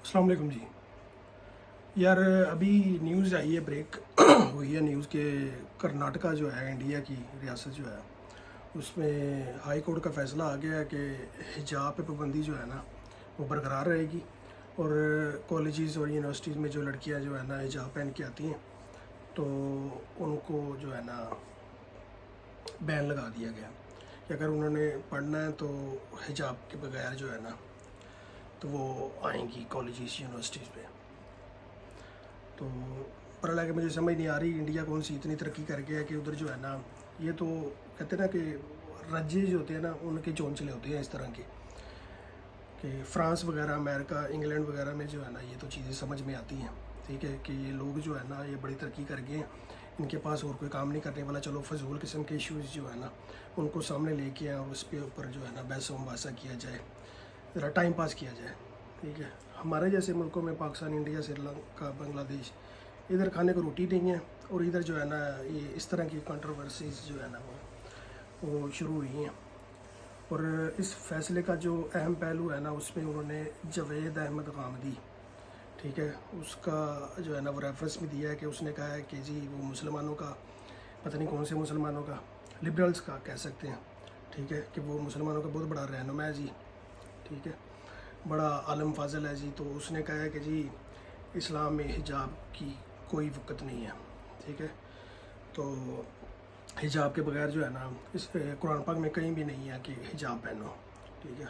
السلام علیکم جی. یار ابھی نیوز آئی ہے، بریک ہوئی ہے نیوز کہ کرناٹکا جو ہے انڈیا کی ریاست جو ہے اس میں ہائی کورٹ کا فیصلہ آ گیا ہے کہ حجاب پہ پابندی جو ہے نا وہ برقرار رہے گی، اور کالجز اور یونیورسٹیز میں جو لڑکیاں جو ہے نا حجاب پہن کے آتی ہیں تو ان کو جو ہے نا بین لگا دیا گیا کہ اگر انہوں نے پڑھنا ہے تو حجاب کے بغیر جو ہے نا تو وہ آئیں گی کالجز یونیورسٹیز میں. تو پر اللہ کہ مجھے سمجھ نہیں آ رہی انڈیا کون سی اتنی ترقی کر گیا ہے کہ ادھر جو ہے نا یہ تو کہتے ہیں نا کہ رجے جو ہوتے ہیں نا ان کے چونچلے ہوتے ہیں اس طرح کے، کہ فرانس وغیرہ، امریکہ، انگلینڈ وغیرہ میں جو ہے نا یہ تو چیزیں سمجھ میں آتی ہیں. ٹھیک ہے کہ یہ لوگ جو ہے نا یہ بڑی ترقی کر گئے ہیں، ان کے پاس اور کوئی کام نہیں کرنے والا، چلو فضول قسم کے ایشوز جو ہے نا ان کو سامنے لے کے اور اس پہ اوپر جو ہے نا بحث و مباحثہ کیا جائے، ذرا ٹائم پاس کیا جائے. ٹھیک ہے، ہمارے جیسے ملکوں میں پاکستان، انڈیا، سری لنکا، بنگلہ دیش، ادھر کھانے کو روٹی نہیں ہے، اور ادھر جو ہے نا یہ اس طرح کی کنٹروورسیز جو ہے نا وہ شروع ہوئی ہیں. اور اس فیصلے کا جو اہم پہلو ہے نا اس میں انہوں نے جاوید احمد غامدی، ٹھیک ہے، اس کا جو ہے نا وہ ریفرنس بھی دیا ہے کہ اس نے کہا ہے کہ جی وہ مسلمانوں کا، پتہ نہیں کون سے مسلمانوں کا، لبرلز کا کہہ سکتے ہیں، ٹھیک ہے، کہ وہ مسلمانوں کا بہت بڑا رہنما ہے جی. ٹھیک ہے، بڑا عالم فاضل ہے جی. تو اس نے کہا ہے کہ جی اسلام میں حجاب کی کوئی وقت نہیں ہے. ٹھیک ہے، تو حجاب کے بغیر جو ہے نا اس قرآن پاک میں کہیں بھی نہیں ہے کہ حجاب پہنو. ٹھیک ہے،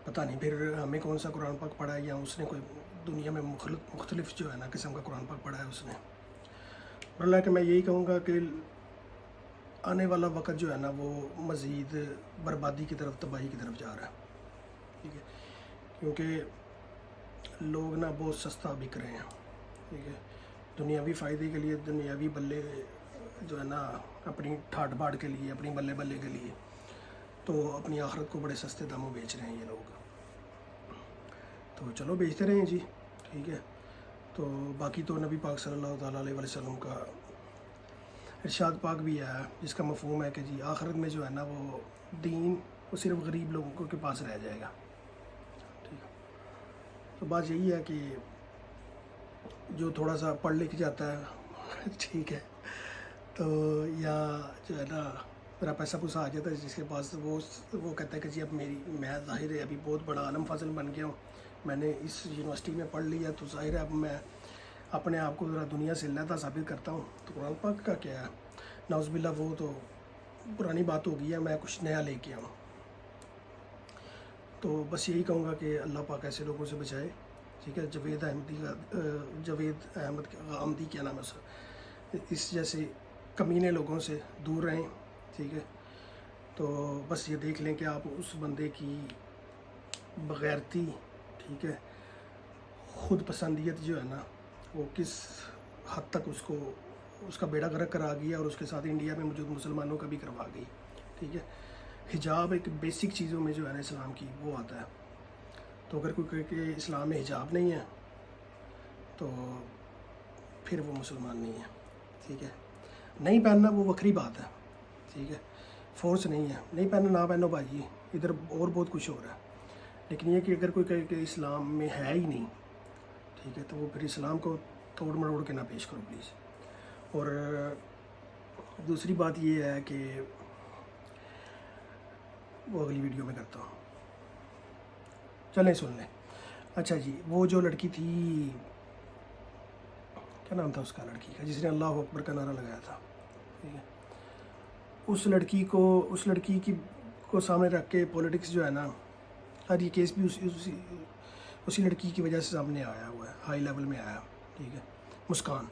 پتہ نہیں پھر ہمیں کون سا قرآن پاک پڑھا ہے، یا اس نے کوئی دنیا میں مختلف جو ہے نا قسم کا قرآن پاک پڑھا ہے اس نے. اور اللہ کہ میں یہی کہوں گا کہ آنے والا وقت جو ہے نا وہ مزید بربادی کی طرف، تباہی کی طرف جا رہا ہے. ٹھیک ہے، کیونکہ لوگ نا بہت سستا بک رہے ہیں. ٹھیک ہے، دنیاوی فائدے کے لیے، دنیاوی بلے جو ہے نا اپنی ٹھاٹ باٹ کے لیے، اپنی بلے بلے کے لیے، تو اپنی آخرت کو بڑے سستے داموں بیچ رہے ہیں یہ لوگ. تو چلو بیچتے رہیں جی. ٹھیک ہے، تو باقی تو نبی پاک صلی اللہ تعالیٰ علیہ وسلم کا ارشاد پاک بھی ہے جس کا مفہوم ہے کہ جی آخرت میں جو ہے نا وہ دین وہ صرف غریب لوگوں کے پاس رہ جائے گا. ٹھیک ہے، تو بات یہی ہے کہ جو تھوڑا سا پڑھ لکھ جاتا ہے ٹھیک ہے، تو یا جو ہے نا میرا پیسہ پوسا آ جاتا ہے جس کے پاس، وہ کہتا ہے کہ جی اب میں ظاہر ہے ابھی بہت بڑا عالم فاضل بن گیا ہوں، میں نے اس یونیورسٹی میں پڑھ لیا تو ظاہر ہے اب میں اپنے آپ کو ذرا دنیا سے علیحدہ ثابت کرتا ہوں. تو قرآن پاک کا کیا ہے، نعوذ باللہ وہ تو پرانی بات ہو گئی ہے، میں کچھ نیا لے کے آؤں. تو بس یہی کہوں گا کہ اللہ پاک ایسے لوگوں سے بچائے. ٹھیک ہے، جاوید احمد غامدی کیا نام ہے اس کا، اس جیسے کمینے لوگوں سے دور رہیں. ٹھیک ہے، تو بس یہ دیکھ لیں کہ آپ اس بندے کی بغیرتی، ٹھیک ہے، خود پسندیت جو ہے نا وہ کس حد تک اس کا بیڑا غرق کرا گیا، اور اس کے ساتھ انڈیا میں موجود مسلمانوں کا بھی کروا گئی. ٹھیک ہے، حجاب ایک بیسک چیزوں میں جو ہے نا اسلام کی وہ آتا ہے. تو اگر کوئی کہ اسلام میں حجاب نہیں ہے تو پھر وہ مسلمان نہیں ہے. ٹھیک ہے، نہیں پہننا وہ وکری بات ہے. ٹھیک ہے، فورس نہیں ہے، نہیں پہننا نہ پہنو بھائی، ادھر اور بہت کچھ ہو رہا ہے. لیکن یہ کہ اگر کوئی کہے کہ اسلام میں ہے ہی نہیں، ٹھیک ہے، تو وہ پھر اسلام کو توڑ مروڑ کے نہ پیش کرو پلیز. اور دوسری بات یہ ہے کہ وہ اگلی ویڈیو میں کرتا ہوں، چلیں سن لیں. اچھا جی، وہ جو لڑکی تھی، کیا نام تھا اس کا لڑکی کا جس نے اللہ اکبر کا نعرہ لگایا تھا، ٹھیک ہے، اس لڑکی کو سامنے رکھ کے پولیٹکس جو ہے نا، ہر یہ کیس بھی اسی لڑکی کی وجہ سے سامنے آیا ہوا ہے، ہائی لیول میں آیا. ٹھیک ہے، مسکان.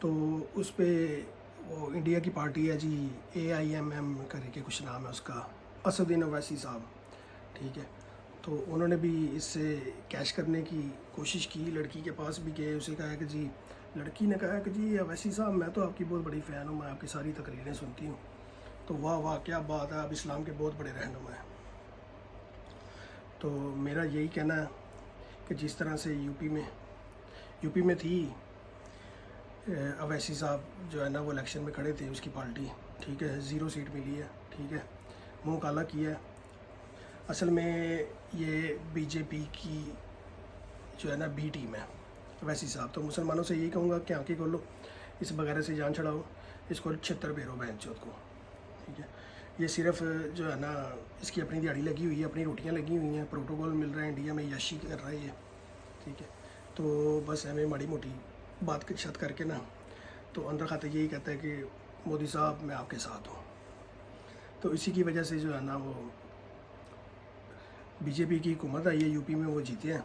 تو اس پہ وہ انڈیا کی پارٹی ہے جی AIMM کر کے کچھ نام ہے اس کا، اسد الدین اویسی صاحب. ٹھیک ہے، تو انہوں نے بھی اس سے کیش کرنے کی کوشش کی، لڑکی کے پاس بھی گئے، اسے کہا کہ جی، لڑکی نے کہا کہ جی اویسی صاحب میں تو آپ کی بہت بڑی فین ہوں، میں آپ کی ساری تقریریں سنتی ہوں. تو واہ واہ کیا بات ہے، آپ اسلام کے بہت بڑے رہنما ہیں. تو میرا یہی کہنا ہے کہ جس طرح سے یو پی میں تھی اویسی صاحب جو ہے نا وہ الیکشن میں کھڑے تھے، اس کی پارٹی، ٹھیک ہے، 0 سیٹ ملی ہے. ٹھیک ہے، منہ کالا کیا ہے. اصل میں یہ BJP کی جو ہے نا بی ٹیم ہے ویسی صاحب. تو مسلمانوں سے یہی کہوں گا کہ آنکھیں کھولو, اس وغیرہ سے جان چھڑاؤ, اس کو 76 پھیرو بہن چوت کو, ٹھیک ہے. یہ صرف جو ہے نا اس کی اپنی دیہڑی لگی ہوئی ہے, اپنی روٹیاں لگی ہوئی ہیں, پروٹوکول مل رہا ہے انڈیا میں, یاشی کر رہا ہے یہ, ٹھیک ہے. تو بس ہمیں ماڑی موٹی بات شت کر کے نا تو اندر خاتے یہی کہتا ہے کہ مودی صاحب میں آپ کے ساتھ ہوں. تو اسی کی وجہ سے جو ہے نا وہ بی جے پی کی حکومت آئی ہے یو پی میں, وہ جیتے ہیں.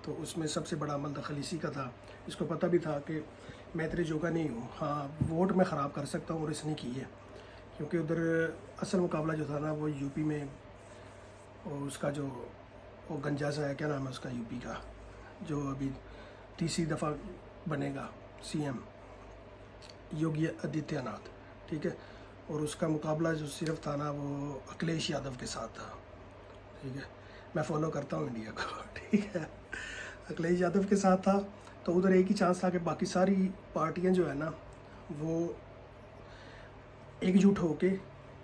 تو اس میں سب سے بڑا عمل دخل اسی کا تھا. اس کو پتہ بھی تھا کہ میں تیرے جوگا نہیں ہوں, ہاں ووٹ میں خراب کر سکتا ہوں, اور اس نے کی ہے. کیونکہ ادھر اصل مقابلہ جو تھا نا وہ یو پی میں, اور اس کا جو وہ گنجا سا ہے, کیا نام ہے اس کا یو پی کا, جو ابھی تیسری دفعہ بنے گا سی ایم, یوگی آدتیہ ناتھ, ٹھیک ہے. اور اس کا مقابلہ جو صرف تھا نا وہ اکھلیش یادو کے ساتھ تھا, ٹھیک ہے. میں فالو کرتا ہوں انڈیا کو, ٹھیک ہے. اکھلیش یادو کے ساتھ تھا. تو ادھر ایک ہی چانس تھا کہ باقی ساری پارٹیاں جو ہے نا وہ ایک جٹ ہو کے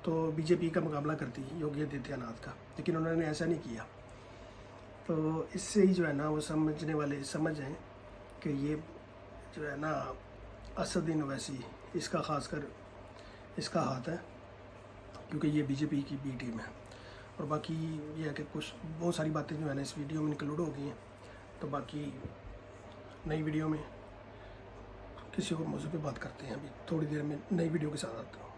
تو بی جے پی کا مقابلہ کرتی یوگی آدتیہ ناتھ کا, لیکن انہوں نے ایسا نہیں کیا. تو اس سے ہی جو ہے نا وہ سمجھنے والے سمجھ جائیں کہ یہ جو ہے نا اسدالدین اویسی, اس کا خاص کر اس کا ہاتھ ہے, کیونکہ یہ بی جے پی کی بی ٹیم ہے. اور باقی یہ ہے کہ کچھ بہت ساری باتیں جو ہے نا اس ویڈیو میں انکلوڈ ہو گئی ہیں. تو باقی نئی ویڈیو میں کسی اور موضوع پہ بات کرتے ہیں. ابھی تھوڑی دیر میں نئی ویڈیو کے ساتھ آتا ہوں.